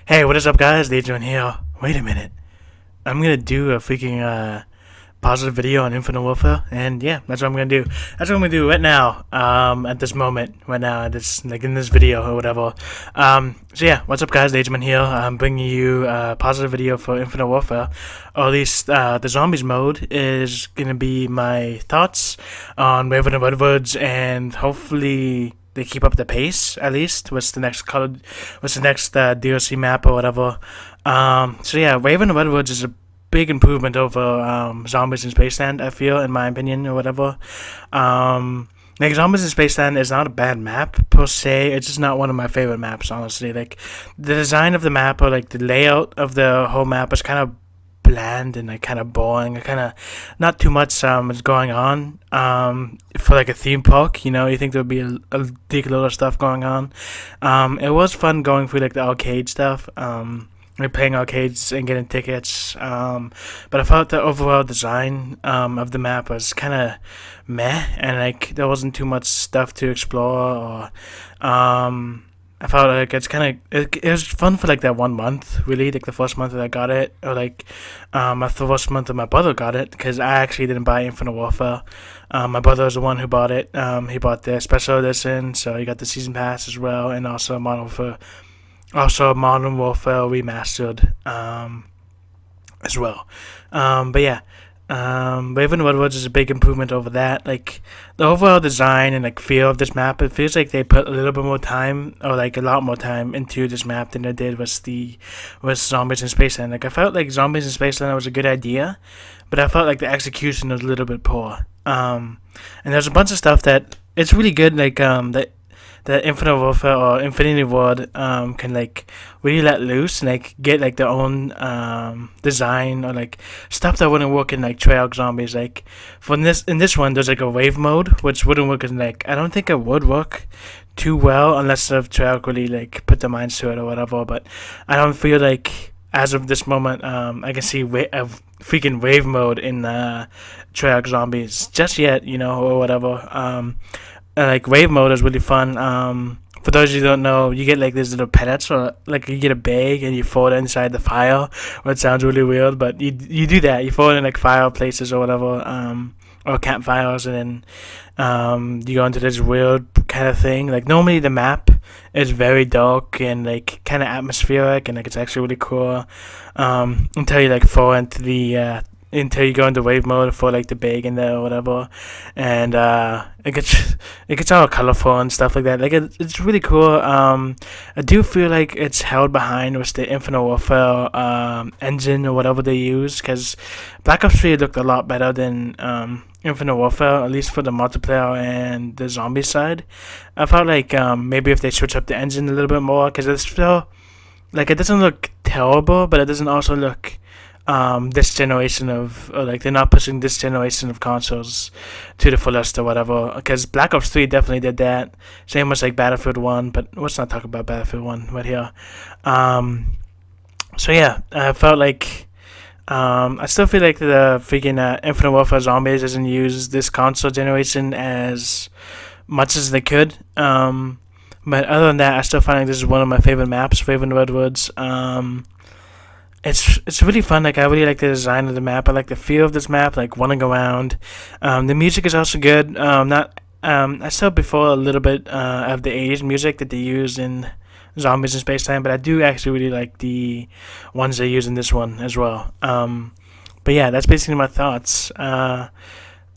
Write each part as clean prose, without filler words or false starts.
Hey, what is up, guys? LaidesMan here. Wait a minute. I'm gonna do a freaking positive video on Infinite Warfare, and yeah, that's what I'm gonna do. That's what I'm gonna do right now. At this moment, right now, at this like in this video or whatever. So yeah, what's up, guys? LaidesMan here. I'm bringing you a positive video for Infinite Warfare, or at least the zombies mode is gonna be my thoughts on Rave In The Redwoods, and hopefully they keep up the pace at least. What's the next DLC map or whatever. So yeah, Rave In The Redwoods is a big improvement over Zombies in Spaceland, I feel, in my opinion, or whatever. Like, Zombies in Spaceland is not a bad map per se. It's just not one of my favorite maps, honestly. Like, the design of the map, or like the layout of the whole map, is kind of bland and like kind of boring. Kind of not too much is going on. For like a theme park, you think there would be a big lot of stuff going on. It was fun going through like the arcade stuff. Like playing arcades and getting tickets. But I felt the overall design of the map was kind of meh, and like there wasn't too much stuff to explore. Or I felt like it's kind of it was fun for like that 1 month, really, like the first month that I got it, or like the first month that my brother got it, because I actually didn't buy Infinite Warfare. My brother was the one who bought it. He bought the special edition, so he got the season pass as well, and also Modern Warfare Remastered as well. But yeah, Rave In The Redwoods is a big improvement over that. Like, the overall design and like feel of this map, it feels like they put a little bit more time, or like a lot more time, into this map than they did with Zombies in Spaceland. Like, I felt like Zombies in Spaceland was a good idea, but I felt like the execution was a little bit poor. And there's a bunch of stuff that it's really good, like that Infinite Warfare or Infinity Ward can like really let loose and like get like their own design, or like stuff that wouldn't work in like Treyarch zombies. Like in this one, there's like a wave mode which wouldn't work in, like, I don't think it would work too well unless if Treyarch really like put their minds to it or whatever. But I don't feel like as of this moment I can see a freaking wave mode in Treyarch zombies just yet, or whatever. Like, wave mode is really fun. For those of you who don't know, you get like these little pellets, or like you get a bag and you throw it inside the fire. Or it sounds really weird, but you do that. You throw it in like fireplaces or whatever, or campfires, and then you go into this weird kind of thing. Like, normally the map is very dark and like kind of atmospheric, and like it's actually really cool until you like fall into the until you go into wave mode for like the bag in there or whatever, and it gets all colorful and stuff like that. Like, it's really cool. I do feel like it's held behind with the Infinite Warfare engine or whatever they use, because Black Ops 3 looked a lot better than Infinite Warfare, at least for the multiplayer and the zombie side. I felt like maybe if they switch up the engine a little bit more, because it's still like, it doesn't look terrible, but it doesn't also look this generation of, or like they're not pushing this generation of consoles to the fullest or whatever, because Black Ops 3 definitely did that. Same as like Battlefield 1, but let's not talk about Battlefield 1 right here. So yeah, I felt like I still feel like the freaking Infinite Warfare Zombies doesn't use this console generation as much as they could. But other than that, I still find like this is one of my favorite maps, Rave In The Redwoods. It's really fun. Like, I really like the design of the map. I like the feel of this map, like running around. The music is also good. Not I saw before a little bit of the 80s music that they used in Zombies in Spaceland, but I do actually really like the ones they use in this one as well. But yeah, that's basically my thoughts.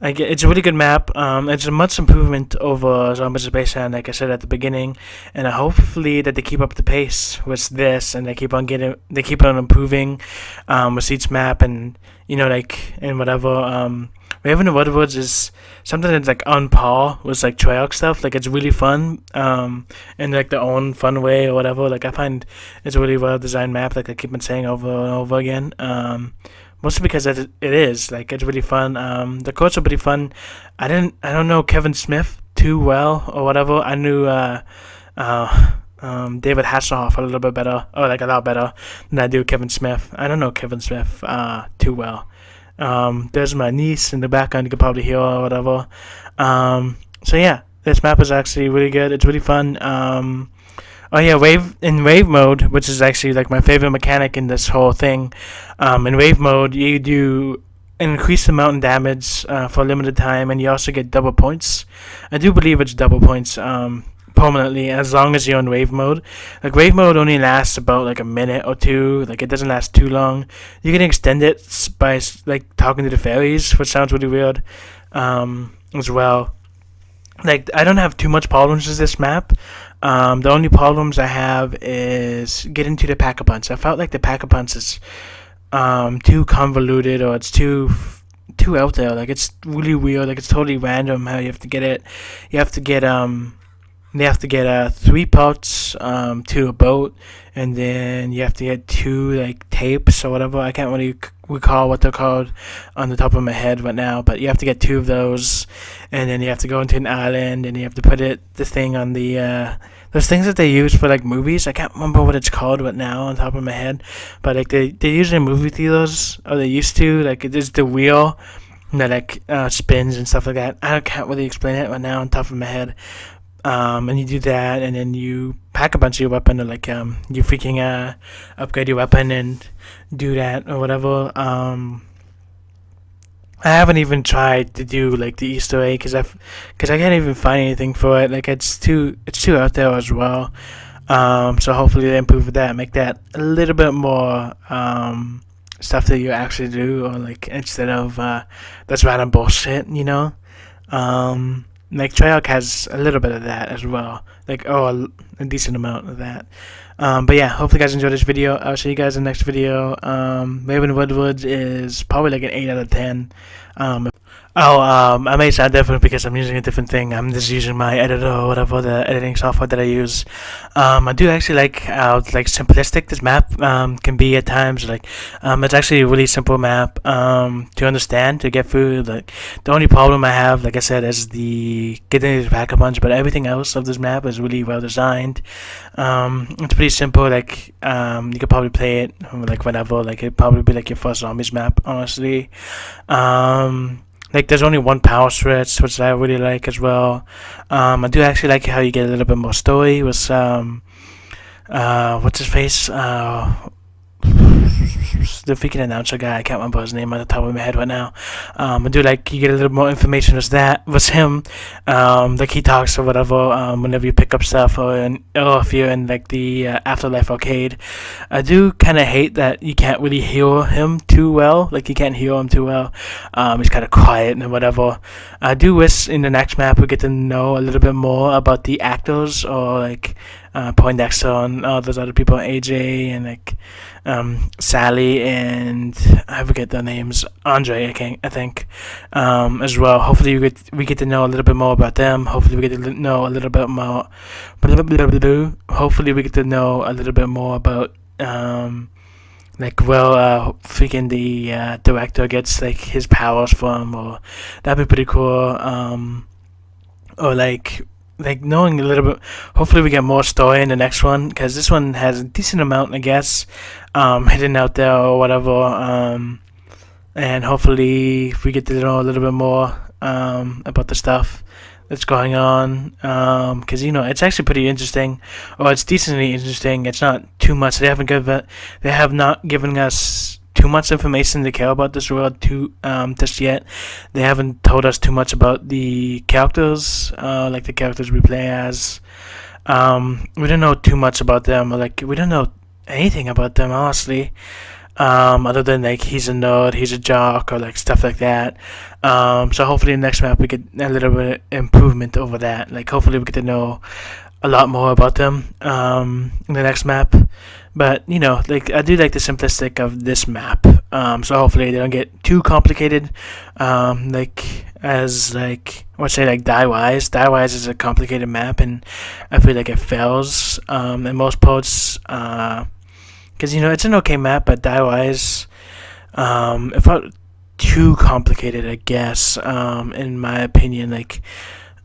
It's a really good map. It's a much improvement over Zombies in Spaceland, like I said at the beginning, and hopefully that they keep up the pace with this, and they keep on improving with each map, and and whatever. Rave In The Redwoods is something that's like on par with like Treyarch stuff. Like, it's really fun, in like their own fun way or whatever. Like, I find it's a really well designed map. Like I keep on saying over and over again. Mostly because it is like, it's really fun. The courts are pretty fun. I don't know Kevin Smith too well or whatever. I knew David Hasselhoff a little bit better, or like a lot better than I do Kevin Smith. I don't know Kevin Smith too well. There's my niece in the background, you can probably hear or whatever. So yeah, this map is actually really good. It's really fun. Oh yeah, wave mode, which is actually like my favorite mechanic in this whole thing. In wave mode, you do increase the mountain damage for a limited time, and you also get double points. I do believe it's double points permanently as long as you're in wave mode. Like wave mode only lasts about like a minute or two. Like it doesn't last too long. You can extend it by like talking to the fairies, which sounds really weird as well. Like I don't have too much problems with this map. The only problems I have is getting to the pack-a-punch. I felt like the pack-a-punch is too convoluted, or it's too out there. Like it's really weird. Like it's totally random how you have to get it. You have to get they have to get 3 parts to a boat, and then you have to get 2 like tapes or whatever. I can't really recall what they're called on the top of my head right now, but you have to get 2 of those, and then you have to go into an island, and you have to put the thing on the those things that they use for like movies. I can't remember what it's called right now on top of my head, but like they use it in movie theaters, or they used to. Like it is the wheel that like spins and stuff like that. I can't really explain it right now on top of my head. And you do that, and then you pack a bunch of your weapon, or like you freaking upgrade your weapon and do that or whatever. I haven't even tried to do like the Easter egg because I can't even find anything for it. Like it's too out there as well. So hopefully they improve that, make that a little bit more stuff that you actually do, or like instead of that's random bullshit, you know. Like Treyarch has a little bit of that as well, like a decent amount of that. But yeah, hopefully you guys enjoyed this video. I'll see you guys in the next video. Rave In The Redwood is probably like an 8 out of 10. I may sound different because I'm using a different thing. I'm just using my editor or whatever, the editing software that I use. I do actually like how like simplistic this map can be at times. Like it's actually a really simple map to understand, to get through. Like the only problem I have, like I said, is the getting the pack-a-punch, but everything else of this map is really well designed. It's pretty simple. Like you could probably play it like whenever. Like it'd probably be like your first zombies map, honestly. Like there's only one power switch, which I really like as well. I do actually like how you get a little bit more story with what's his face? The freaking announcer guy. I can't remember his name on the top of my head right now. I do like you get a little more information with that. Was him, like he talks or whatever. Whenever you pick up stuff, or if you're in like the Afterlife arcade, I do kind of hate that you can't really hear him too well. Like you can't hear him too well. He's kind of quiet and whatever. I do wish in the next map we get to know a little bit more about the actors, or like Poindexter and all those other people, AJ and like Sally and I forget their names, Andre I think as well. Hopefully we get to know a little bit more about them. Hopefully we get to know a little bit more. Hopefully we get to know a little bit more about freaking the director gets like his powers from, or that'd be pretty cool. Or like knowing a little bit. Hopefully we get more story in the next one, because this one has a decent amount, I guess, hidden out there or whatever. And hopefully we get to know a little bit more about the stuff that's going on, because it's actually pretty interesting, or it's decently interesting. It's not too much. They have not given us too much information to care about this world just yet. They haven't told us too much about the characters, like the characters we play as. We don't know too much about them, or like we don't know anything about them, honestly. Other than like he's a nerd, he's a jock, or like stuff like that. So hopefully in the next map we get a little bit of improvement over that. Like hopefully we get to know a lot more about them in the next map. But like I do like the simplistic of this map. So hopefully they don't get too complicated. Like as like let's say like Die-Wise. Die-Wise is a complicated map, and I feel like it fails in most parts. Because it's an okay map, but Die-Wise it felt too complicated, I guess. In my opinion, like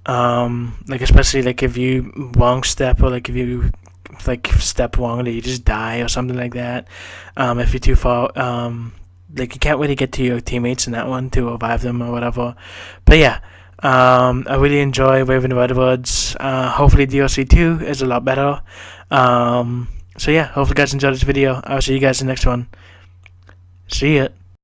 especially like if you wrong step, or like if you like step wrong, you just die or something like that. If you're too far, like you can't really get to your teammates in that one to revive them or whatever. But yeah, I really enjoy Rave In The Redwoods. Hopefully DLC 2 is a lot better. So yeah, hopefully you guys enjoyed this video. I'll see you guys in the next one. See ya.